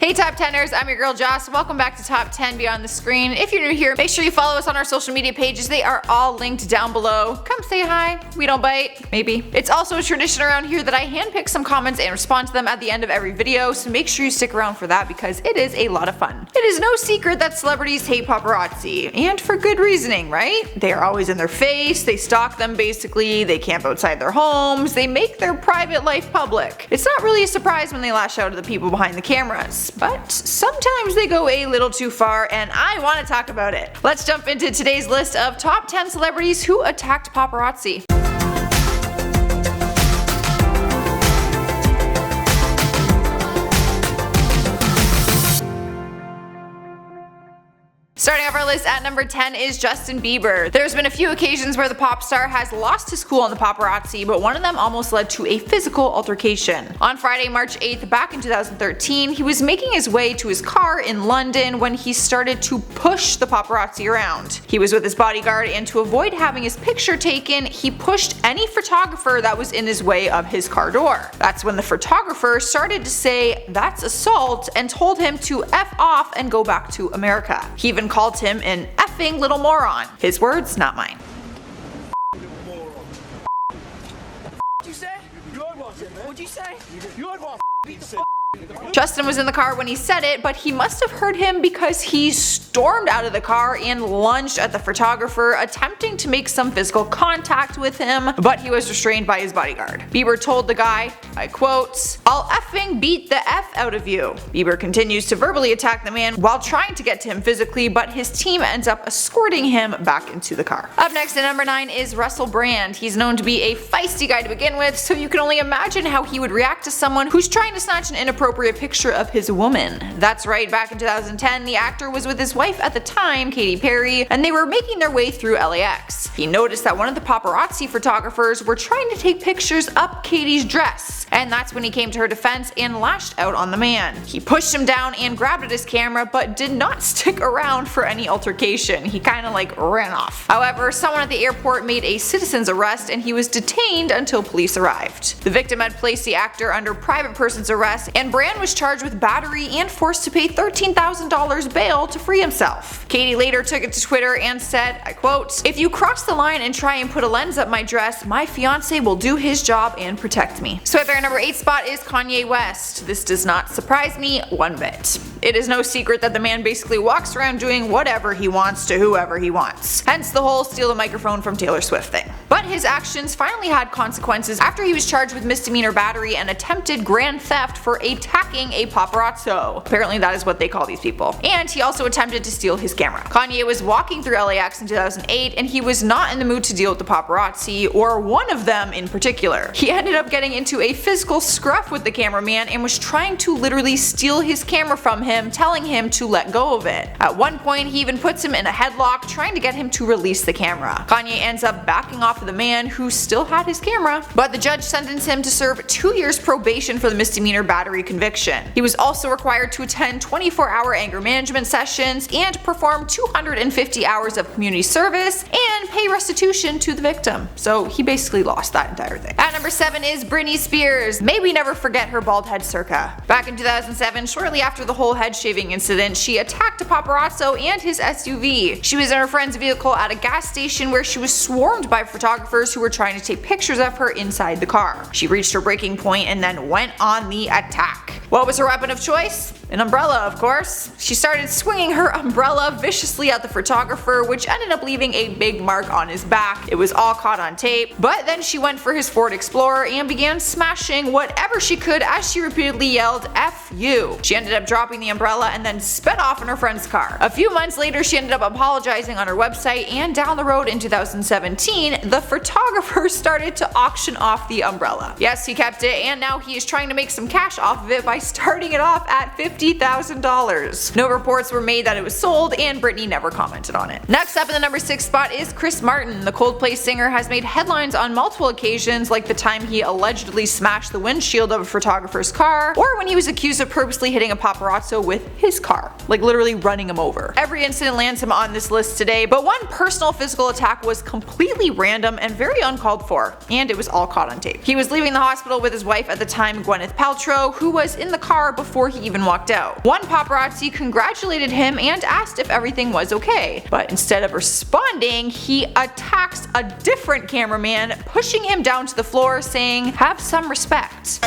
Hey Top 10ers, I'm your girl Joss. Welcome back to Top 10 Beyond the Screen. If you're new here, make sure you follow us on our social media pages. They are all linked down below. Come say hi. We don't bite. Maybe. It's also a tradition around here that I handpick some comments and respond to them at the end of every video, so make sure you stick around for that because it is a lot of fun. It is no secret that celebrities hate paparazzi, and for good reasoning, right? They are always in their face, they stalk them basically, they camp outside their homes, they make their private life public. It's not really a surprise when they lash out at the people behind the cameras. But sometimes they go a little too far, and I want to talk about it. Let's jump into today's list of top 10 celebrities who attacked paparazzi. Starting off our list at number 10 is Justin Bieber. There's been a few occasions where the pop star has lost his cool on the paparazzi, but one of them almost led to a physical altercation. On Friday, March 8th, back in 2013, he was making his way to his car in London when he started to push the paparazzi around. He was with his bodyguard, and to avoid having his picture taken, he pushed any photographer that was in his way of his car door. That's when the photographer started to say, "That's assault," and told him to F off and go back to America. He even called him an effing little moron. His words, not mine. What'd you say? What'd you say? Justin was in the car when he said it, but he must have heard him because he stormed out of the car and lunged at the photographer, attempting to make some physical contact with him, but he was restrained by his bodyguard. Bieber told the guy, I quote, "I'll effing beat the F out of you." Bieber continues to verbally attack the man while trying to get to him physically, but his team ends up escorting him back into the car. Up next at number 9 is Russell Brand. He's known to be a feisty guy to begin with, so you can only imagine how he would react to someone who's trying to snatch an inappropriate picture of his woman. That's right, back in 2010, the actor was with his wife at the time, Katy Perry, and they were making their way through LAX. He noticed that one of the paparazzi photographers were trying to take pictures up Katy's dress, and that's when he came to her defense and lashed out on the man. He pushed him down and grabbed at his camera, but did not stick around for any altercation. He kinda ran off. However, someone at the airport made a citizen's arrest and he was detained until police arrived. The victim had placed the actor under private person's arrest, and Brand was charged with battery and forced to pay $13,000 bail to free himself. Katy later took it to Twitter and said, I quote, "If you cross the line and try and put a lens up my dress, my fiance will do his job and protect me." So at our number 8 spot is Kanye West. This does not surprise me one bit. It is no secret that the man basically walks around doing whatever he wants to whoever he wants. Hence the whole steal the microphone from Taylor Swift thing. But his actions finally had consequences after he was charged with misdemeanor battery and attempted grand theft for attacking a paparazzo. Apparently that is what they call these people. And he also attempted to steal his camera. Kanye was walking through LAX in 2008 and he was not in the mood to deal with the paparazzi, or one of them in particular. He ended up getting into a physical scruff with the cameraman and was trying to literally steal his camera from him, telling him to let go of it. At one point he even puts him in a headlock, trying to get him to release the camera. Kanye ends up backing off of the man who still had his camera, but the judge sentenced him to serve 2 years probation for the misdemeanor battery conviction. He was also required to attend 24-hour anger management sessions and perform 250 hours of community service and pay restitution to the victim. So he basically lost that entire thing. At number 7 is Britney Spears. May we never forget her bald head circa. Back in 2007, shortly after the whole head shaving incident, she attacked a paparazzo and his SUV. She was in her friend's vehicle at a gas station where she was swarmed by photographers who were trying to take pictures of her inside the car. She reached her breaking point and then went on the attack. What was her weapon of choice? An umbrella, of course. She started swinging her umbrella viciously at the photographer, which ended up leaving a big mark on his back. It was all caught on tape, but then she went for his Ford Explorer and began smashing whatever she could as she repeatedly yelled, "F you." She ended up dropping the umbrella and then sped off in her friend's car. A few months later, she ended up apologizing on her website, and down the road in 2017, the photographer started to auction off the umbrella. Yes, he kept it, and now he is trying to make some cash off of it by starting it off at $50,000. No reports were made that it was sold, and Britney never commented on it. Next up in the number 6 spot is Chris Martin. The Coldplay singer has made headlines on multiple occasions, like the time he allegedly smashed the windshield of a photographer's car, or when he was accused of purposely hitting a paparazzo paparazzo with his car, like literally running him over. Every incident lands him on this list today, but one personal physical attack was completely random and very uncalled for, and it was all caught on tape. He was leaving the hospital with his wife at the time, Gwyneth Paltrow, who was in the car before he even walked out. One paparazzi congratulated him and asked if everything was okay, but instead of responding, he attacks a different cameraman, pushing him down to the floor, saying, "Have some respect."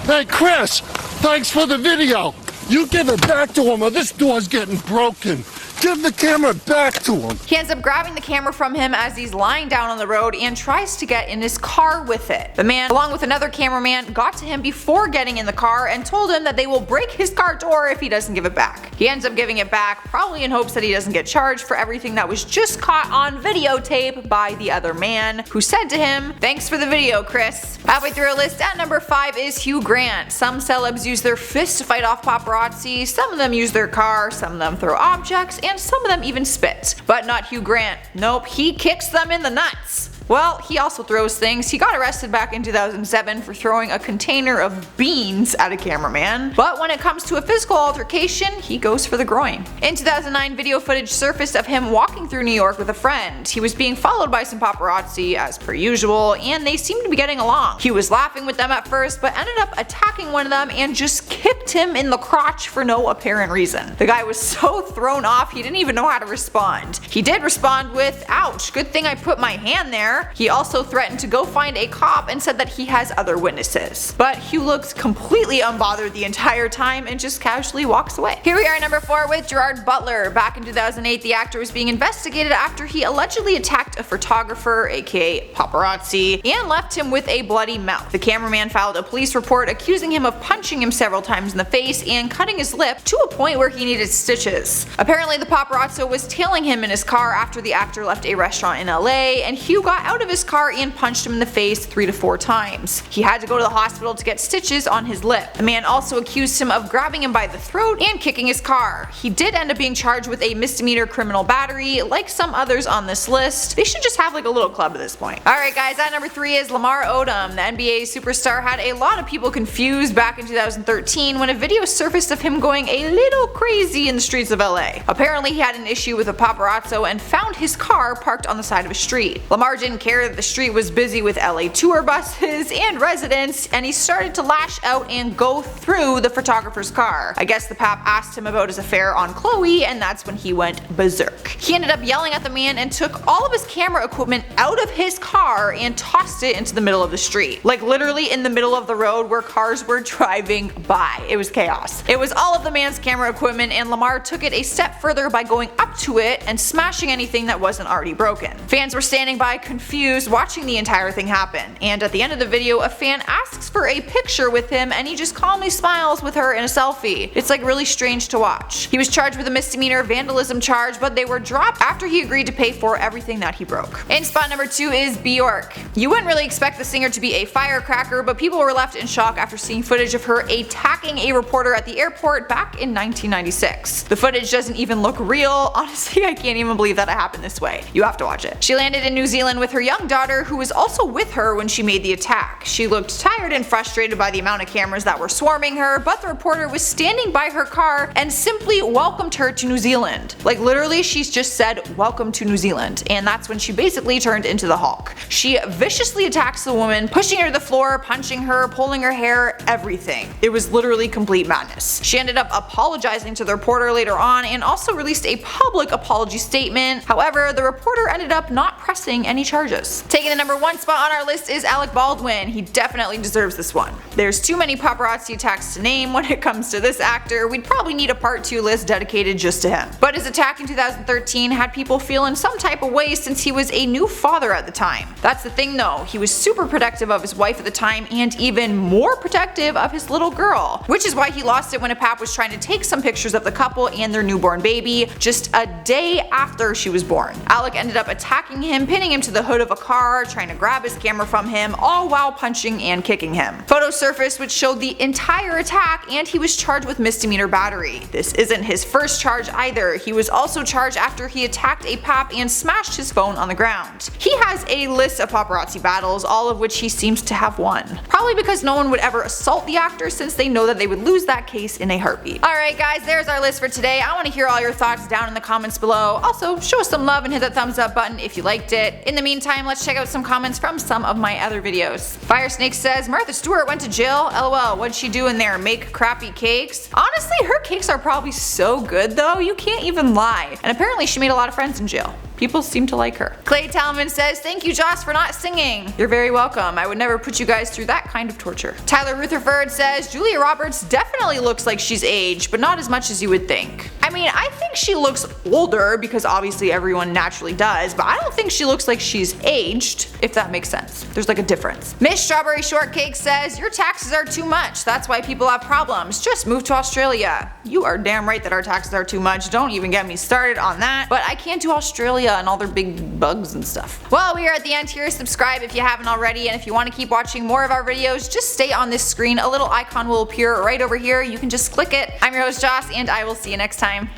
Hey Chris, thanks for the video. You give it back to him or this door's getting broken. Give the camera back to him. He ends up grabbing the camera from him as he's lying down on the road and tries to get in his car with it. The man, along with another cameraman, got to him before getting in the car and told him that they will break his car door if he doesn't give it back. He ends up giving it back, probably in hopes that he doesn't get charged for everything that was just caught on videotape by the other man, who said to him, "Thanks for the video, Chris." Halfway through our list, at number 5 is Hugh Grant. Some celebs use their fists to fight off paparazzi, some of them use their car, some of them throw objects, and some of them even spit. But not Hugh Grant. Nope, he kicks them in the nuts. Well, he also throws things. He got arrested back in 2007 for throwing a container of beans at a cameraman. But when it comes to a physical altercation, he goes for the groin. In 2009, video footage surfaced of him walking through New York with a friend. He was being followed by some paparazzi as per usual, and they seemed to be getting along. He was laughing with them at first, but ended up attacking one of them and just kicked him in the crotch for no apparent reason. The guy was so thrown off he didn't even know how to respond. He did respond with, "Ouch, good thing I put my hand there." He also threatened to go find a cop and said that he has other witnesses. But Hugh looks completely unbothered the entire time and just casually walks away. Here we are at number 4 with Gerard Butler. Back in 2008, the actor was being investigated after he allegedly attacked a photographer, aka paparazzi, and left him with a bloody mouth. The cameraman filed a police report accusing him of punching him several times in the face and cutting his lip to a point where he needed stitches. Apparently the paparazzo was tailing him in his car after the actor left a restaurant in LA, and Hugh got out of his car and punched him in the face 3 to 4 times. He had to go to the hospital to get stitches on his lip. The man also accused him of grabbing him by the throat and kicking his car. He did end up being charged with a misdemeanor criminal battery, like some others on this list. They should just have like a little club at this point. Alright guys, at number 3 is LAMAR Odom. The NBA superstar had a lot of people confused back in 2013 when a video surfaced of him going a little crazy in the streets of LA. Apparently he had an issue with a paparazzo and found his car parked on the side of a street. LAMAR didn't care that the street was busy with LA tour buses and residents, and he started to lash out and go through the photographer's car. I guess the pap asked him about his affair on Chloe, and that's when he went berserk. He ended up yelling at the man and took all of his camera equipment out of his car and tossed it into the middle of the street. Like literally in the middle of the road where cars were driving by. It was chaos. It was all of the man's camera equipment, and LAMAR took it a step further by going up to it and smashing anything that wasn't already broken. Fans were standing by confused watching the entire thing happen, and at the end of the video a fan asks for a picture with him and he just calmly smiles with her in a selfie. It's like really strange to watch. He was charged with a misdemeanor vandalism charge, but they were dropped after he agreed to pay for everything that he broke. In spot number 2 is BJORK. You wouldn't really expect the singer to be a firecracker, but people were left in shock after seeing footage of her attacking a reporter at the airport back in 1996. The footage doesn't even look real. Honestly, I can't even believe that it happened this way. You have to watch it. She landed in New Zealand with her young daughter, who was also with her when she made the attack. She looked tired and frustrated by the amount of cameras that were swarming her, but the reporter was standing by her car and simply welcomed her to New Zealand. Like literally she's just said, "Welcome to New Zealand," and that's when she basically turned into the Hulk. She viciously attacks the woman, pushing her to the floor, punching her, pulling her hair, everything. It was literally complete madness. She ended up apologizing to the reporter later on and also released a public apology statement. However, the reporter ended up not pressing any charges. Taking the number 1 spot on our list is ALEC Baldwin. He definitely deserves this one. There's too many paparazzi attacks to name when it comes to this actor. We'd probably need a part 2 list dedicated just to him. But his attack in 2013 had people feeling some type of way since he was a new father at the time. That's the thing though, he was super protective of his wife at the time and even more protective of his little girl, which is why he lost it when a pap was trying to take some pictures of the couple and their newborn baby just a day after she was born. ALEC ended up attacking him, pinning him to the hood of a car, trying to grab his camera from him, all while punching and kicking him. Photos surfaced which showed the entire attack, and he was charged with misdemeanor battery. This isn't his first charge either. He was also charged after he attacked a pap and smashed his phone on the ground. He has a list of paparazzi battles, all of which he seems to have won. Probably because no one would ever assault the actor since they know that they would lose that case in a heartbeat. Alright guys, there's our list for today. I want to hear all your thoughts down in the comments below. Also, show us some love and hit that thumbs up button if you liked it. In the meantime, let's check out some comments from some of my other videos. Firesnake says, Martha Stewart went to jail? LOL, what'd she do in there? Make crappy cakes? Honestly, her cakes are probably so good though, you can't even lie. And apparently she made a lot of friends in jail. People seem to like her. Clay Talman says, thank you Joss for not singing. You're very welcome. I would never put you guys through that kind of torture. Tyler Rutherford says, Julia Roberts definitely looks like she's aged, but not as much as you would think. I mean, I think she looks older because obviously everyone naturally does, but I don't think she looks like she's aged, if that makes sense. There's like a difference. Miss Strawberry Shortcake says, your taxes are too much. That's why people have problems. Just move to Australia. You are damn right that our taxes are too much. Don't even get me started on that. But I can't do Australia and all their big bugs and stuff. Well, we are at the end here. Subscribe if you haven't already, and if you want to keep watching more of our videos, just stay on this screen. A little icon will appear right over here. You can just click it. I'm your host Joss, and I will see you next time.